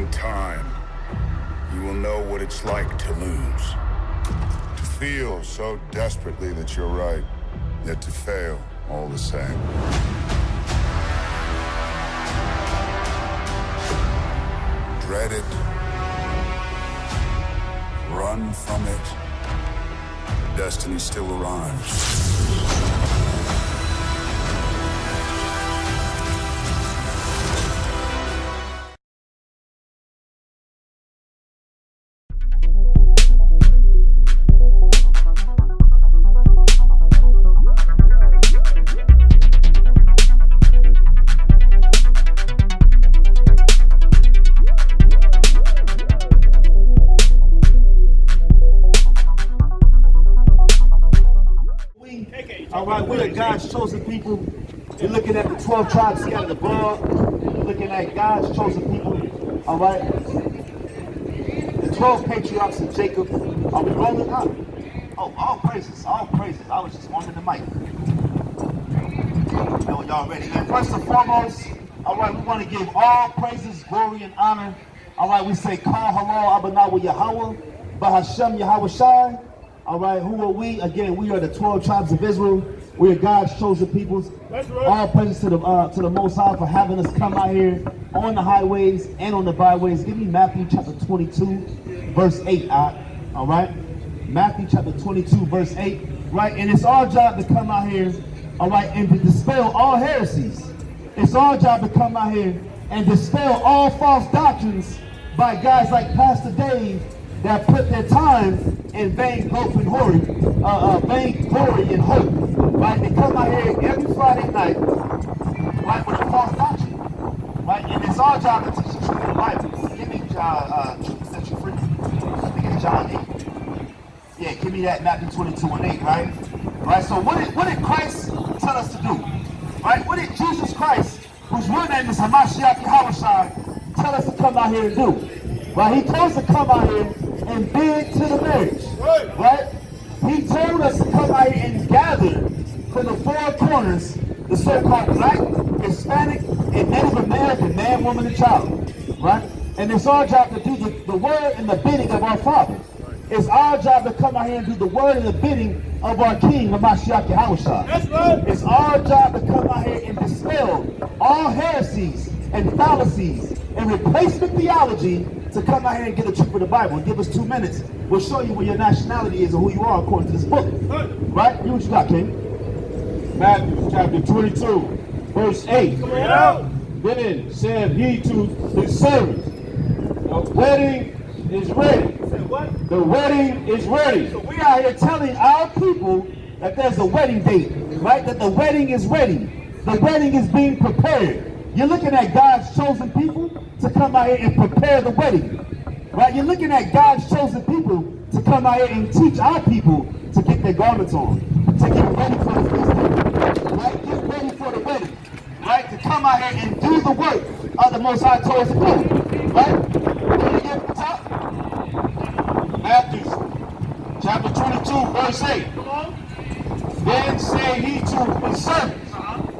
In time, you will know what it's like to lose. To feel so desperately that you're right, yet to fail all the same. Dread it. Run from it. Destiny still arrives. All right, we are God's chosen people. You're looking at the 12 tribes scattered abroad. You're looking at God's chosen people. All right. The 12 patriarchs of Jacob. Are we rolling up? Oh, all praises, all praises. I was just warming the mic. No, y'all ready? And first and foremost, all right, we want to give all praises, glory, and honor. All right, we say, Kal Halal Abanawa Yahawah, Bahashem Yahawah. All right, who are we? Again, we are the 12 tribes of Israel. We are God's chosen peoples. Right. All praises to the Most High for having us come out here on the highways and on the byways. Give me Matthew chapter 22, verse 8. All right, Matthew chapter 22, verse 8. Right, and it's our job to come out here, all right, and to dispel all heresies. It's our job to come out here and dispel all false doctrines by guys like Pastor Dave that put their time in vain hope and vain glory and hope. Right? They come out here every Friday night, right, with a false doctrine. Right? And it's our job to teach the truth of the Bible. Give me truth set you free. I think it's John 8. Yeah, give me that Matthew 22 and 8, right? Right? So what did Christ tell us to do? Right? What did Jesus Christ, whose real name is Hamashiach Yahawah, tell us to come out here and do? Right? He told us to come out here and bid to the marriage. Right? He told us to come out here and gather from the four corners, the so-called black, Hispanic, and Native American man, woman, and child. Right? And it's our job to do the word and the bidding of our Father. It's our job to come out here and do the word and the bidding of our King, Hamashiach Yahawah. That's right. It's our job to come out here and dispel all heresies and fallacies and replacement theology to come out here and get the truth of the Bible. Give us 2 minutes. We'll show you what your nationality is and who you are according to this book. Right? You what you got, King? Matthew chapter 22, verse 8. Then said he to his servants, the wedding is ready. The wedding is ready. So we are here telling our people that there's a wedding date, right? That the wedding is ready. The wedding is being prepared. You're looking at God's chosen people to come out here and prepare the wedding, right? You're looking at God's chosen people to come out here and teach our people to get their garments on, to get ready for the feast, right? Get ready for the wedding, right? To come out here and do the work of the Most High told us to do, right? Let me get the top. Matthew chapter 22, verse 8. Come on. Then said he to his servants,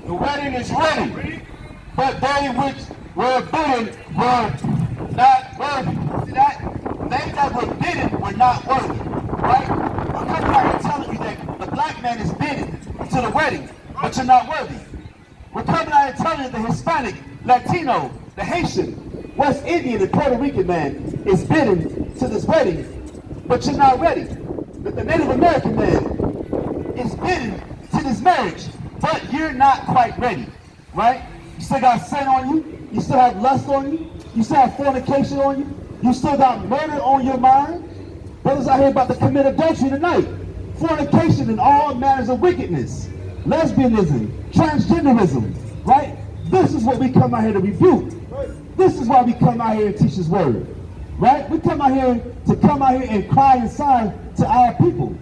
the wedding is ready, but they which were bidden were not worthy. See that? They that were bidden were not worthy, right? I'm coming out here telling you that the black man is bidden to the wedding, but you're not worthy. We're coming out here telling you the Hispanic, Latino, the Haitian, West Indian, and Puerto Rican man is bidden to this wedding, but you're not ready. That the Native American man is bidden to this marriage, but you're not quite ready, right? You still got sin on you. You still have lust on you. You still have fornication on you. You still got murder on your mind. Brothers out here about to commit adultery tonight. Fornication and all manners of wickedness. Lesbianism, transgenderism, right? This is what we come out here to rebuke. This is why we come out here and teach His word, right? We come out here and cry and sigh to our people.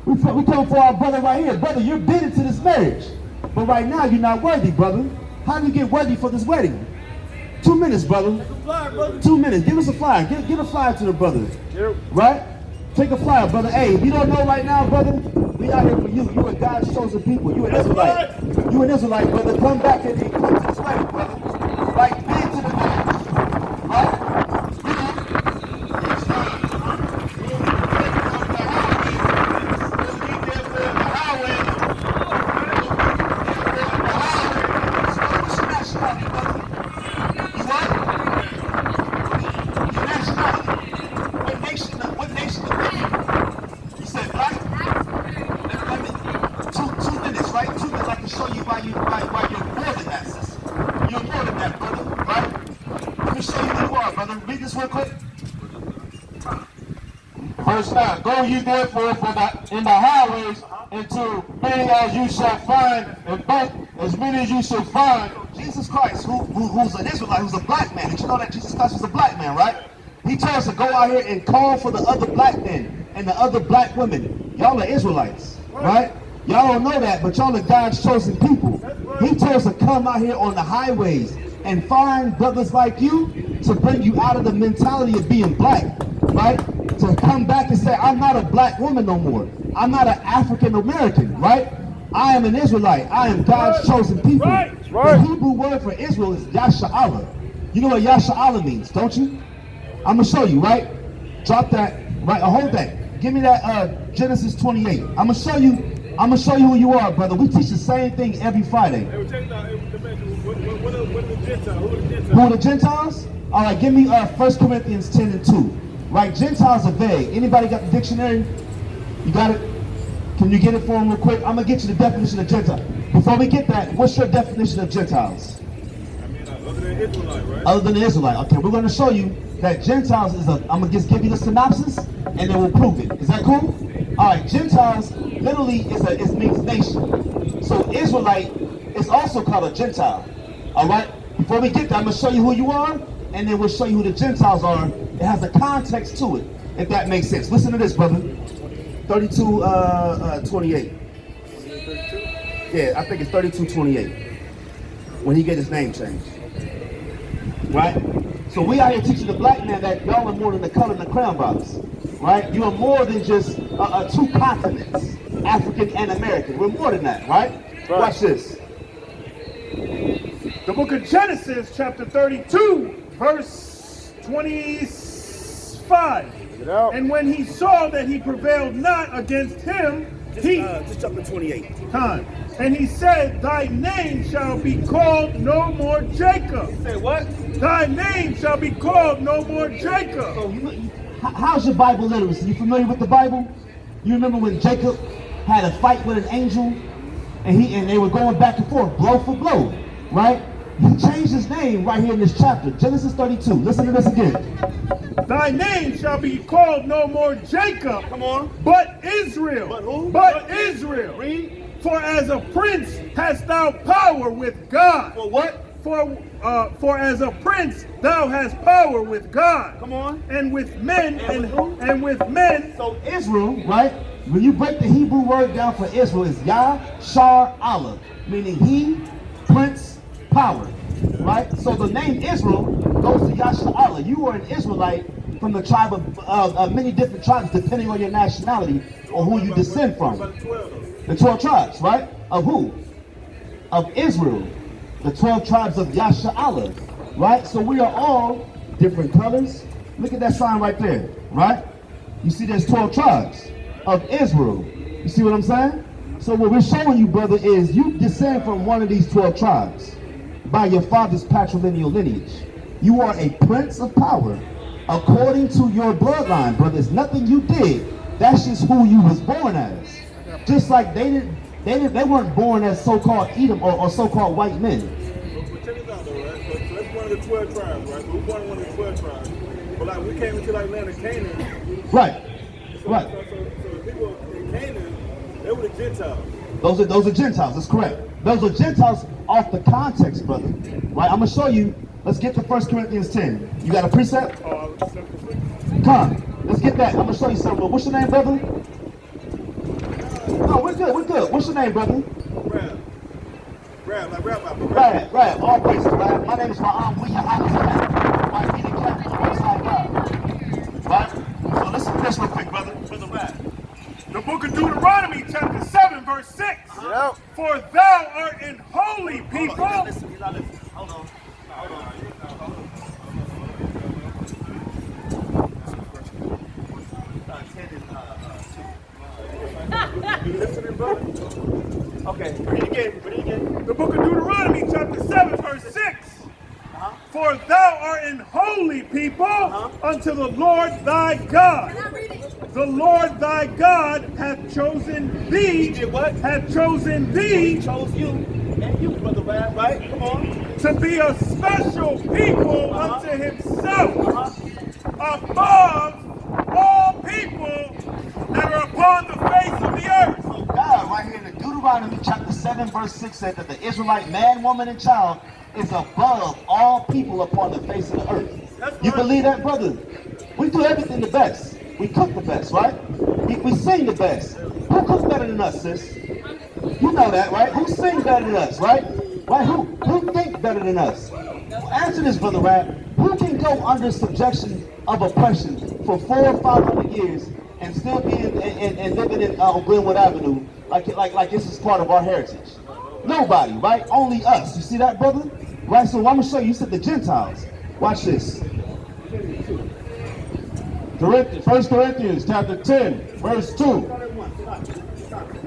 We come for our brother right here. Brother, you're bidden to this marriage, but right now you're not worthy, brother. How do you get ready for this wedding? 2 minutes, brother. 2 minutes. Give us a flyer. Give a flyer to the brother. Right? Take a flyer, brother. Hey, if you don't know right now, brother, we out here for you. You are God's chosen people. You an Israelite. You an Israelite, brother. Come back and come to this wedding, brother. Right? Bid to the marriage. Right? you who you are, brother. Read this real quick. Verse 9, go ye therefore in the highways into many as you shall find, and both as many as you shall find. Jesus Christ, who's an Israelite, who's a black man. Did you know that Jesus Christ was a black man, right? He told us to go out here and call for the other black men and the other black women. Y'all are Israelites, right? Y'all don't know that, but y'all are God's chosen people. He told us to come out here on the highways and find brothers like you to bring you out of the mentality of being black, right? To come back and say, I'm not a black woman no more. I'm not an African American, right? I am an Israelite. I am God's chosen people. The Hebrew word for Israel is Yahawah. You know what Yahawah means, don't you? I'm going to show you, right? Drop that, right? Hold that. Give me that Genesis 28. I'm going to show you who you are, brother. We teach the same thing every Friday. What are the Gentiles? Who are the Gentiles? All right, give me 1 Corinthians 10 and 2. Right, Gentiles are vague. Anybody got the dictionary? You got it? Can you get it for them real quick? I'm going to get you the definition of Gentile. Before we get that, what's your definition of Gentiles? I mean, other than Israelite, right? Other than the Israelite. Okay, we're going to show you that Gentiles is I'm going to just give you the synopsis, and then we'll prove it. Is that cool? All right, Gentiles literally it means nation. So Israelite is also called a Gentile. All right? Before we get that, I'm going to show you who you are, and then we'll show you who the Gentiles are. It has a context to it, if that makes sense. Listen to this, brother. 28. Yeah, I think it's 32:28. When he get his name changed. Right? So we out here teaching the black man that y'all are more than the color in the crown box. Right? You are more than just two continents, African and American. We're more than that, right? Watch this. The book of Genesis, chapter 32, verse 25. And when he saw that he prevailed not against him, Just jump to 28. and he said, thy name shall be called no more Jacob. Say what? Thy name shall be called no more Jacob. So how's your Bible literacy? You familiar with the Bible? You remember when Jacob had a fight with an angel, and they were going back and forth, blow for blow, right? He changed his name right here in this chapter, Genesis 32. Listen to this again. Thy name shall be called no more Jacob, Come on. but Israel. But who? But Israel. Read. For as a prince hast thou power with God. For what? For as a prince thou hast power with God. Come on. And with men And with who? and with men. So Israel, right? When you break the Hebrew word down for Israel, is Yahawah, meaning he, prince, power, right? So the name Israel goes to Yahawah. You are an Israelite from the tribe of many different tribes, depending on your nationality or who you descend from. The 12 tribes, right? Of who? Of Israel. The 12 tribes of Yahawah, right? So we are all different colors. Look at that sign right there, right? You see there's 12 tribes of Israel. You see what I'm saying? So what we're showing you, brother, is you descend from one of these 12 tribes by your father's patrilineal lineage. You are a prince of power according to your bloodline, brother. It's nothing you did. That's just who you was born as. Just like they weren't born as so-called Edom or so-called white men. But check this out though, right? So that's one of the 12 tribes, right? So we're born in one of the 12 tribes. But like we came into like land of Canaan. Right. So, Right. So the people in Canaan, they were the Gentiles. Those are Gentiles, that's correct. Those are Gentiles off the context, brother. Right? I'm gonna show you. Let's get to 1 Corinthians 10. You got a precept? Come. Let's get that. I'm gonna show you something. What's your name, brother? No, we're good. What's your name, brother? Rab, like rabbi. Rab. All praises, Rab. My name is YahawahsCampRaleigh. My EDIFYING the Most High God. Right? So listen to this real quick, brother. Brother Rab. The book of Deuteronomy, chapter 7, verse 6. For thou art an holy people. Hold on, he's not listening. Hold on. You listening, brother? Okay, read it again. The book of Deuteronomy, chapter 7, verse 6. For thou art an holy people unto the Lord thy God. The Lord thy God hath chosen thee. He did what? Hath chosen thee He chose you and you, brother Rab, right? Come on. to be a special people unto himself. above all people that are upon the face of the earth. So God, right here in Deuteronomy chapter 7, verse 6 said that the Israelite man, woman, and child is above all people upon the face of the earth. You believe that, brother? We do everything the best. We cook the best, right? We sing the best. Who cooks better than us, sis? You know that, right? Who sings better than us, right? Right? Who think better than us? Answer this, Brother Rap. Who can go under subjection of oppression for 400 or 500 years and still be and living in Glenwood Avenue like this is part of our heritage? Nobody, right? Only us. You see that, brother? Right, so I'm going to show you. You said the Gentiles. Watch this. 1 Corinthians chapter 10, verse 2.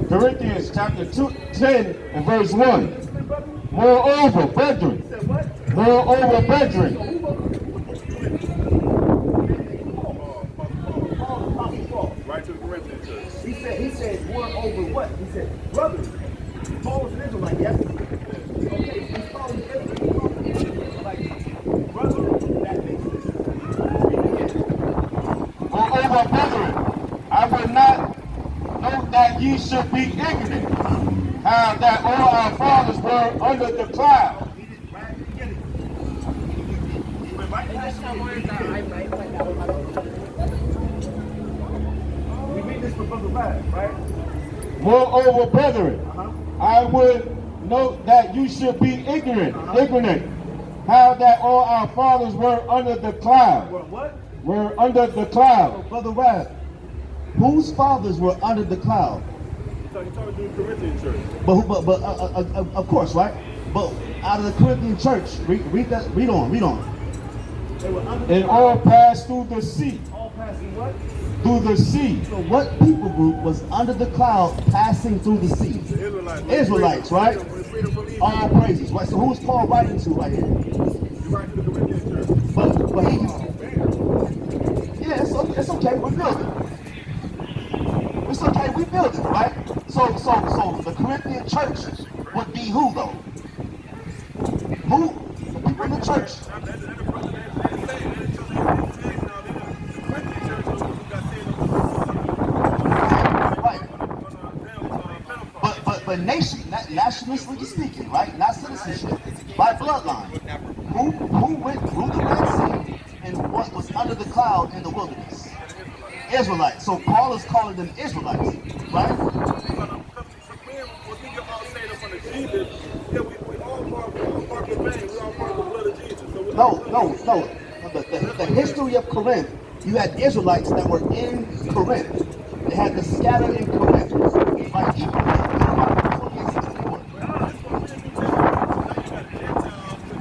Corinthians chapter 10 and verse 1. Moreover, brethren. Moreover, brethren. Right to the Corinthians church. He said, moreover what? He said, brothers. Paul was an Israelite, yes? Okay, he's calling Israelite. Brother, that makes sense. Moreover, brethren, I would not note that ye should be ignorant, how that all our fathers were under the cloud. We read this for Brother Rad, right? Moreover, brethren, I would note that you should be ignorant, how that all our fathers were under the cloud. What? Were under the cloud. Brother Rad, whose fathers were under the cloud? He's talking to the Corinthian church. But of course, right? But out of the Corinthian church, read on. They were under And all passed through the sea. all passing what? Through the sea. So what people group was under the cloud passing through the sea? The Israelites. Israelites, right? Freedom from Egypt. All praises, right? So who's Paul writing to right here? You're right to the Corinthian church. But he, yeah, it's okay. We're building. It's okay. We building, right? So the Corinthian church would be who though? Who? The people in the church. But nationalistically speaking, right? Not citizenship, by bloodline. Who went through the Red Sea and what was under the cloud in the wilderness? Israelites. So Paul is calling them Israelites, right? No. The history of Corinth, you had Israelites that were in Corinth. They had to scatter in Corinth. Like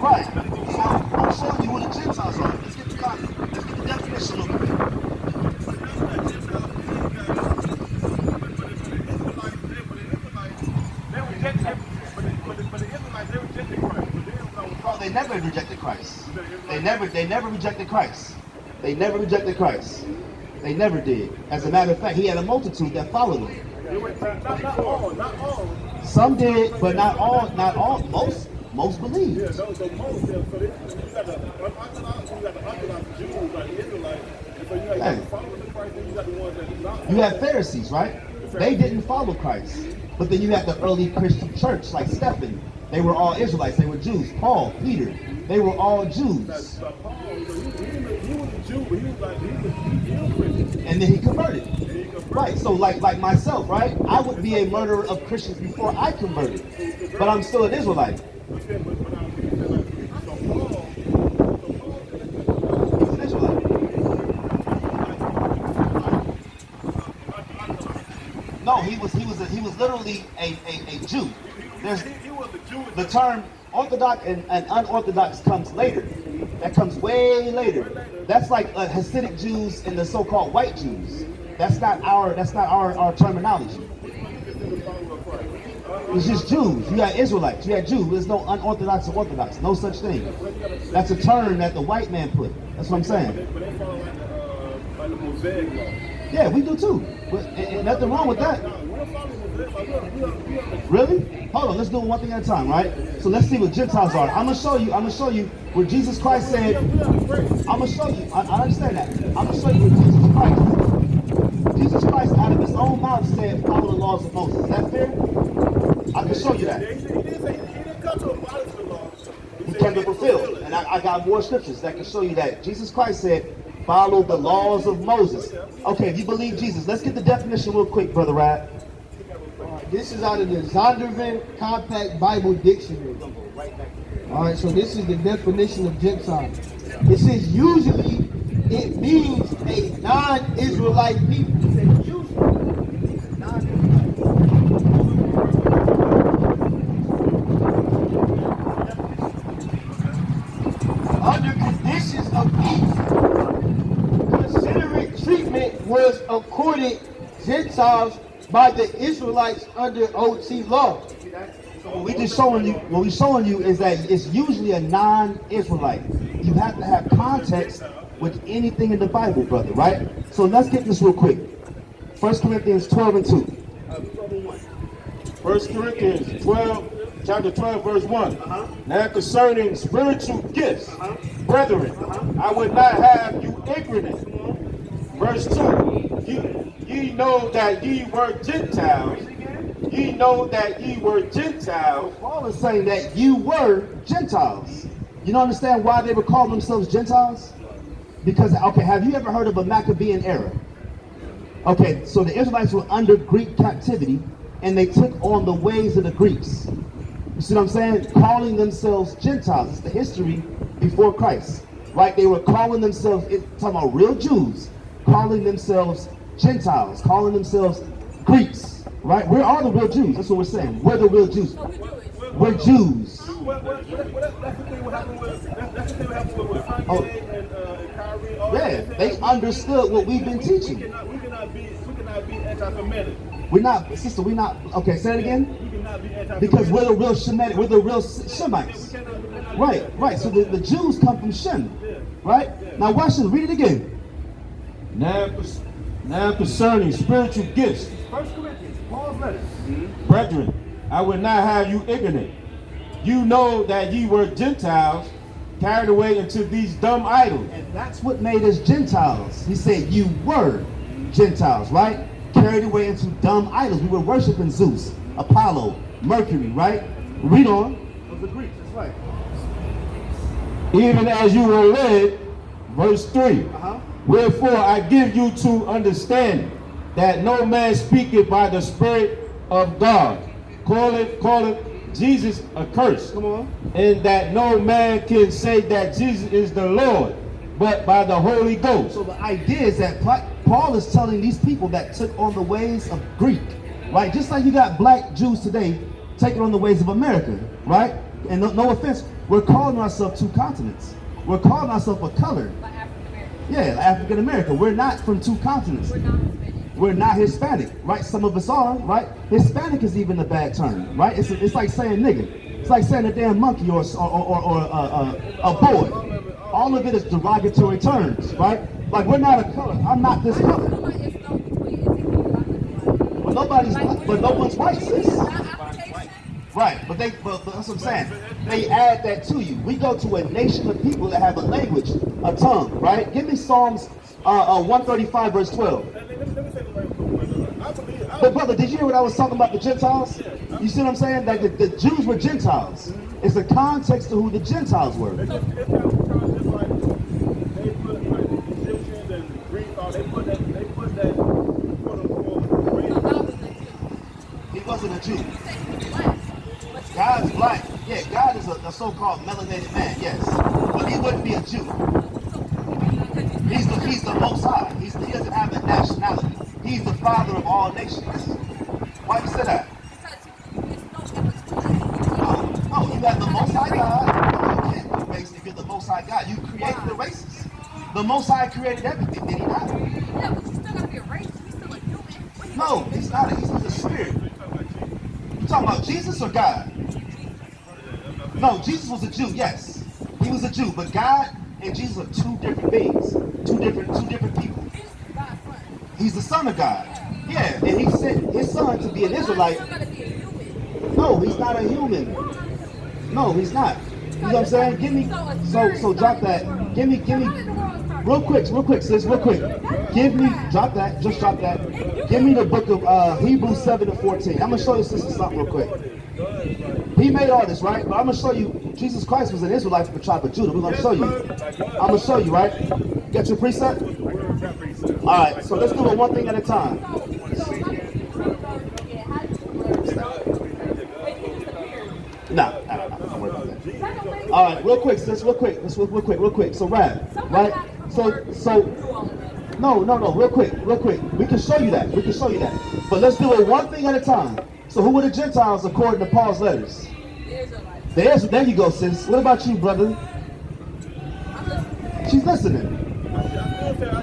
right. So I'm showing you who the Gentiles are. Let's get the concept. Let's get the definition of it. No, they never rejected Christ. They never rejected Christ. They never rejected Christ. They never did. As a matter of fact, he had a multitude that followed him. Not all. Some did, but not all. Not all. Most believed. Yeah, those are most of them. So you got the Orthodox Jews, like the Israelites. And so you got the followers of Christ, and you got the ones that do not. You had Pharisees, right? They didn't follow Christ. But then you had the early Christian church, like Stephen. They were all Israelites. They were Jews. Paul, Peter, they were all Jews. Paul, he was a Jew, but he was Christian. And then he converted. Right. So like myself, right? I would be a murderer of Christians before I converted. But I'm still an Israelite. Okay, but I'm saying like, so Paul, He was an Israelite. No, he was literally a Jew. There's he was a Jew. the term Orthodox and unorthodox comes later. That comes way later. That's like Hasidic Jews and the so-called white Jews. That's not our terminology. It's just Jews. You got Israelites. You got Jews. There's no unorthodox or orthodox. No such thing. That's a term that the white man put. That's what I'm saying. But they follow like the Mosaic law. Yeah, we do too. But ain't nothing wrong with that. Really? Hold on, let's do it one thing at a time, right? So let's see what Gentiles are. I'm gonna show you where Jesus Christ said, I'm gonna show you, I understand that. I'm gonna show you where Jesus Christ out of his own mouth said, follow the laws of Moses. Is that fair? I can show you that. He didn't come to abolish the law. He came to fulfill. And I got more scriptures that can show you that. Jesus Christ said, follow the laws of Moses. Okay, if you believe Jesus, let's get the definition real quick, Brother Rad. This is out of the Zondervan Compact Bible Dictionary. All right, so this is the definition of Gentile. It says usually it means a non-Israelite people. It says usually under conditions of peace, considerate treatment was accorded Gentiles by the Israelites under OT law. So what we're showing you is that it's usually a non-Israelite. You have to have context with anything in the Bible, brother, right? So let's get this real quick. 1 Corinthians 12 and 2. 1 Corinthians 12, chapter 12, verse 1. Now concerning spiritual gifts, brethren, I would not have you ignorant. Verse 2. Ye know that ye were Gentiles. Ye know that ye were Gentiles. Paul is saying that you were Gentiles. You don't understand why they were calling themselves Gentiles? Because, okay, have you ever heard of a Maccabean era? Okay, so the Israelites were under Greek captivity, and they took on the ways of the Greeks. You see what I'm saying? Calling themselves Gentiles. It's the history before Christ. Right? They were calling themselves, talking about real Jews, calling themselves Gentiles, calling themselves Greeks. Right? We are the real Jews. That's what we're saying. We're the real Jews. We're Jews. That's the thing what happened with Kanye and Kyrie. Yeah, they understood what we've been teaching. We cannot be anti-Semitic. We're not, sister, we're not, okay, say it again. We cannot be anti-Semitic. Because we're the real Shemitic, we're the real Shemites. Right, so the Jews come from Shem. Right? Now watch this, read it again. Now concerning spiritual gifts, 1 Corinthians, Paul's letter. brethren, I would not have you ignorant. You know that ye were Gentiles, carried away into these dumb idols. And that's what made us Gentiles. He said you were Gentiles, right? Carried away into dumb idols. We were worshiping Zeus, Apollo, Mercury, right? Read on. Of the Greeks, that's right. Even as you were led, verse 3. Wherefore I give you to understand that no man speaketh by the Spirit of God. Call it Jesus accursed. Come on. And that no man can say that Jesus is the Lord, but by the Holy Ghost. So the idea is that Paul is telling these people that took on the ways of Greek, right? Just like you got black Jews today taking on the ways of America, right? And no offense, we're calling ourselves two continents. We're calling ourselves a color. Yeah, African American. We're not from two continents. We're not Hispanic, right? Some of us are, right? Hispanic is even a bad term, right? It's like saying nigga. It's like saying a damn monkey or a boy. All of it is derogatory terms, right? Like we're not a color. I'm not this color. But no one's white, sis. Right, but that's what I'm saying. They add that to you. We go to a nation of people that have a language, a tongue, right? Give me Psalms 135, verse 12. But brother, did you hear what I was talking about the Gentiles? You see what I'm saying? Like the Jews were Gentiles. It's the context of who the Gentiles were. It's just like they put like the Egyptians and Greeks, they put that quote unquote. He wasn't a Jew. God's black. Yeah, God is a so-called melanated man, yes. But he wouldn't be a Jew. He's the Most High. He doesn't have a nationality. He's the father of all nations. Why do you say that? Oh, you have the Most High God. You can't be race if you're the Most High God. You created the races. The Most High created everything, did he not? Yeah, but you still gotta be a race. He's still a human. No, he's not. He's the spirit. You talking about Jesus or God? No, Jesus was a Jew, yes. He was a Jew, but God and Jesus are two different beings. Two different people. He's the son of God. Yeah, and he sent his son to be an Israelite. No, he's not a human. No, he's not. You know what I'm saying? Give me, so drop that. Give me, real quick, sis, real quick. Give me, drop that, just drop that. Give me the book of Hebrews 7:14. I'm gonna show you sister something real quick. He made all this, right? But I'm gonna show you, Jesus Christ was an Israelite from the tribe of Judah. We're gonna show you. I'm gonna show you, right? Get your precept? All right, so let's do it one thing at a time. Nah, don't worry about that. All right, real quick, sis, real quick. Let's real quick. So, right? So, no, real quick. We can show you that. But let's do it one thing at a time. So, who were the Gentiles according to Paul's letters? There you go, sis. What about you, brother? She's listening. I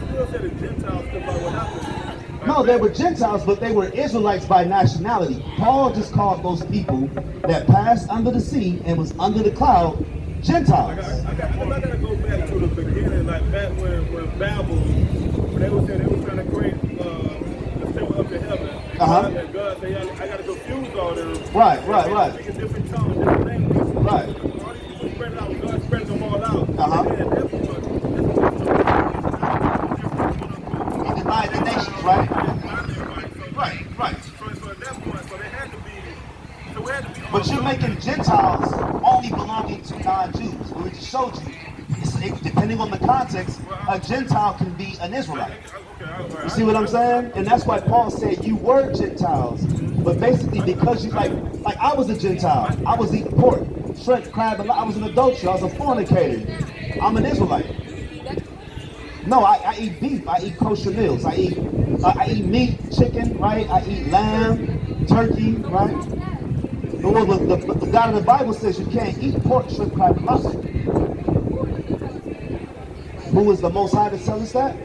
still said the Gentiles about what happened. No, they were Gentiles, but they were Israelites by nationality. Paul just called those people that passed under the sea and was under the cloud Gentiles. I gotta go back to the beginning, like back when Babel, when they were trying to create the stairway up to heaven. And God said, I gotta confuse all them. Right. Speaking different tongues, different languages. Right. All these people spread it out. God spread them all out. And then at that point, He divided the nations, right? Right. So at that point, so they had to be. So we had to be. But you're making Gentiles only belonging to non-Jews. We just showed you. Depending on the context, a Gentile can be an Israelite. You see what I'm saying? And that's why Paul said you were Gentiles. But basically because you like I was a Gentile. I was eating pork, shrimp, crab, and I was an adulterer. I was a fornicator. I'm an Israelite. No, I eat beef. I eat kosher meals. I eat meat, chicken, right? I eat lamb, turkey, right? Well, the God of the Bible says you can't eat pork, shrimp, crab, and lobster. Who is the Most High to tell us that?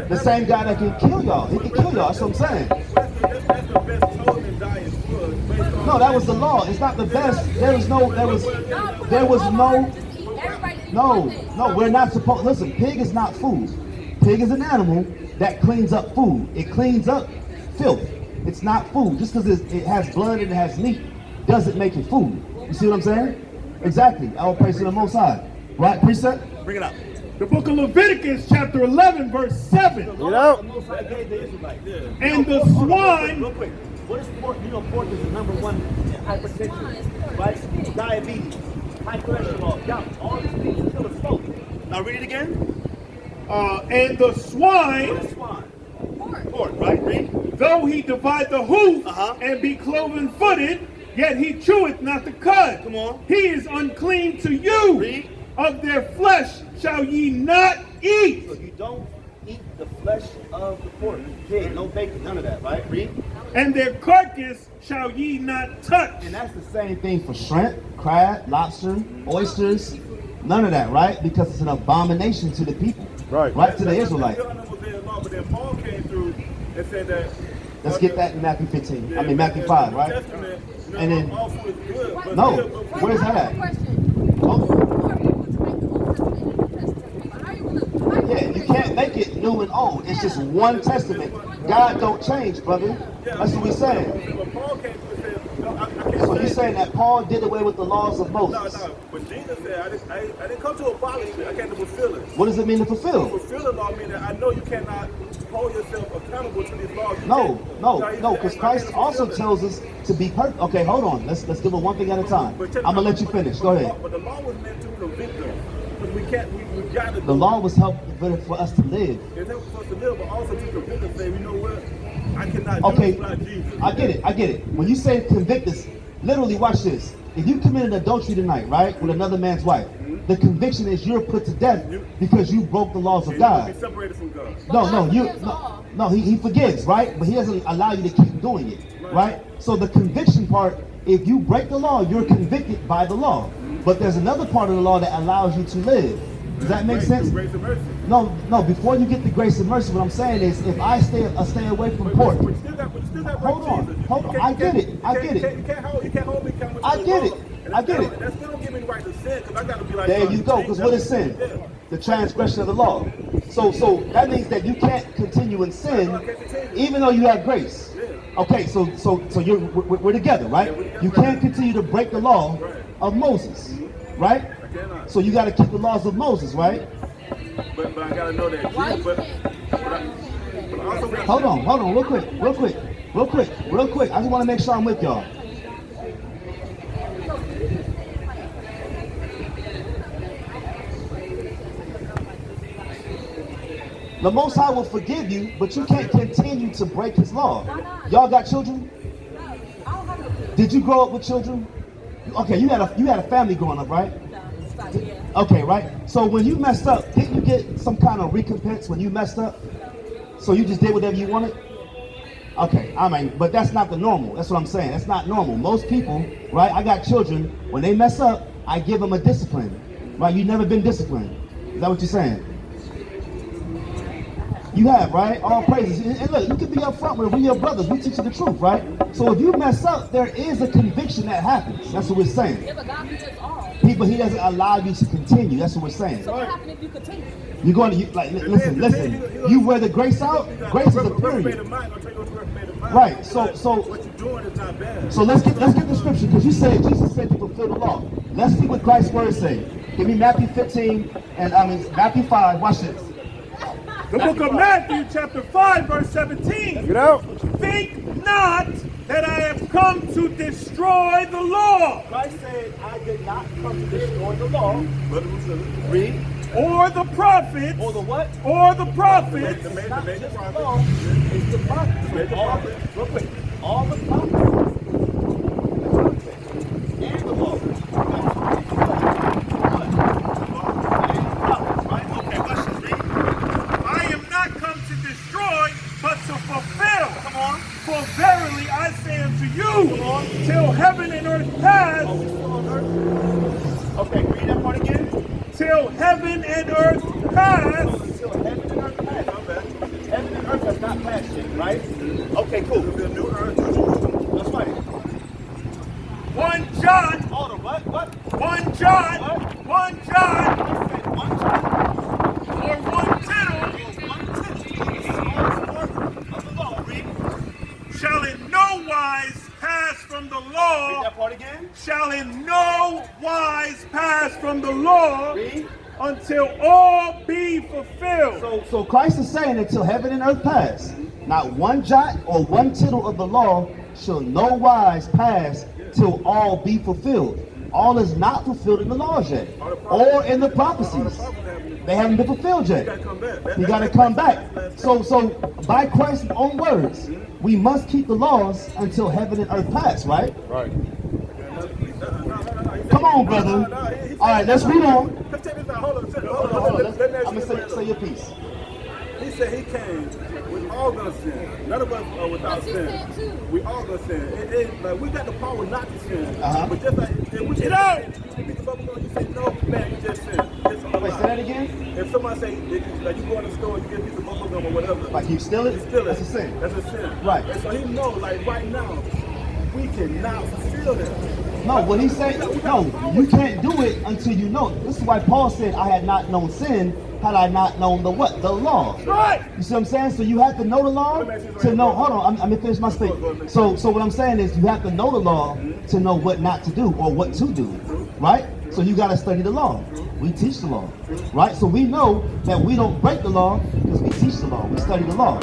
The same guy that can kill y'all. He can kill y'all. That's what I'm saying. That's the best chosen diet food. No, that was the law. It's not the best. No, we're not supposed, listen, pig is not food. Pig is an animal that cleans up food. It cleans up filth. It's not food. Just because it has blood and it has meat doesn't make it food. You see what I'm saying? Exactly. All praise to the Most High. Right, precept? Bring it up. The book of Leviticus, chapter 11, verse 7. The Most High gave the Israelites. And the swine. Real quick. What is pork? You know, pork is the number one hypertension, right? Diabetes, high cholesterol, gout, all these things kill us both. Now read it again. And the swine, Pork, right? Read. though he divide the hoof and be cloven-footed, yet he cheweth not the cud. Come on. He is unclean to you. Read. Of their flesh shall ye not eat. So you don't eat the flesh of the pork. Pig, no bacon, none of that, right? Read. And their carcass shall ye not touch. And that's the same thing for shrimp, crab, lobster, oysters, none of that, right? Because it's an abomination to the people. Right to the Israelites. But then Paul came through and said that. Let's get that in Matthew 15. Matthew 5, right? And then, no, where's that at? Yeah, you can't make it new and old. It's just one testament. God don't change, brother. That's what we're saying. So you're saying that Paul did away with the laws of Moses? No. But Jesus said, I didn't come to abolish it. I came to fulfill it. What does it mean to fulfill? Fulfill the law meaning I know you cannot hold yourself accountable to these laws. No, because Christ also tells us to be perfect. Okay, hold on. Let's give it one thing at a time. I'm gonna let you finish. Go ahead. But the law was meant to convict us. Because we got to. The law was helping for us to live. It's helping for us to live, but also to convict us. Say, you know what? I cannot do Okay, this without Jesus. I get it. When you say convict us, literally watch this. If you committed adultery tonight, right, with another man's wife, the conviction is you're put to death because you broke the laws of God. Be separated from God. No, he forgives, right? But he doesn't allow you to keep doing it, right? So the conviction part, if you break the law, you're convicted by the law. But there's another part of the law that allows you to live. Does that make sense? Grace and mercy. No, before you get the grace and mercy, what I'm saying is if I stay away from pork. But you still got Hold on. I get it. You can't hold me accountable. I get it. That still don't give me the right to sin, because I got to be like. There you go, because what is sin? The transgression of the law. So that means that you can't continue in sin, even though you have grace. Okay, so we're together, right? You can't continue to break the law of Moses, right? So you got to keep the laws of Moses, right? But I gotta know that. Why you But can't? Hold on, real quick. I just want to make sure I'm with y'all. The Most High will forgive you, but you can't continue to break His law. Y'all got children? I don't have no kids. Did you grow up with children? Okay, you had a family growing up, right? No, it's fine, yeah. Okay, right? So when you messed up, didn't you get some kind of recompense when you messed up? So you just did whatever you wanted? Okay, I mean, but that's not the normal. That's what I'm saying. That's not normal. Most people, right? I got children, when they mess up, I give them a discipline. Right? You've never been disciplined. Is that what you're saying? You have, right? All praises. And look, you can be upfront with it. We're your brothers. We teach you the truth, right? So if you mess up, there is a conviction that happens. That's what we're saying. Yeah, but God forgives all. People, He doesn't allow you to continue. That's what we're saying. So what happens if you continue? You're going to, listen. You wear the grace out. Grace is a period. Right. So what you're doing is not bad. So let's get the scripture, because you said Jesus said to fulfill the law. Let's see what Christ's word say. Give me Matthew 15 and Matthew 5. Watch this. The book of Matthew, chapter 5, verse 17. Get out. Think not that I have come to destroy the law. Christ said, I did not come to destroy the law. But Read. Or the prophets. Or the what? Or the prophets. It's not just the law. It's the prophets. Real quick. All the prophets. And the law. I am not come to destroy, but to fulfill. Come on. For verily I say unto you, till heaven and earth pass. Okay, read that part again. Till heaven and earth pass. Till heaven and earth pass. Heaven and earth has not passed yet, right? Okay, cool. the new earth. That's right. One jot. Hold on, what? One jot. What? One jot. One jot. Or one tittle. Of the law, read. Shall in no wise pass from the Read law. that part again. Shall in no wise pass from the law. Read. Until all be fulfilled. So Christ is saying until heaven and earth pass, not one jot or one tittle of the law shall no wise pass till all be fulfilled. All is not fulfilled in the laws yet, or in the prophecies. They haven't been fulfilled yet. You got to come back. So by Christ's own words, we must keep the laws until heaven and earth pass, right? Right. Come on, brother. All right, let's read on. Let's take this out. Hold on. I'm gonna say your piece. He said he came. We all gonna sin. None of us are without But you sin. said too. We all gonna sin. Like, we got the power not to sin. Uh-huh. But just like if we Get out! If you pick the bubble gum, you say no, man, you just sin. It's a Wait, lie. say that again. If somebody say like you go in the store, you get a piece of bubble gum or whatever. Like you steal it? You steal it. That's a sin. That's a sin. Right. And so he knows, like right now, we cannot fulfill that. No, what he said, no, you can't do it until you know it. This is why Paul said, I had not known sin, had I not known the what? The law. Right. You see what I'm saying? So you have to know the law to know, hold on, I'm gonna finish my statement. So what I'm saying is you have to know the law to know what not to do or what to do, right? So you gotta study the law. We teach the law, right? So we know that we don't break the law because we teach the law, we study the law.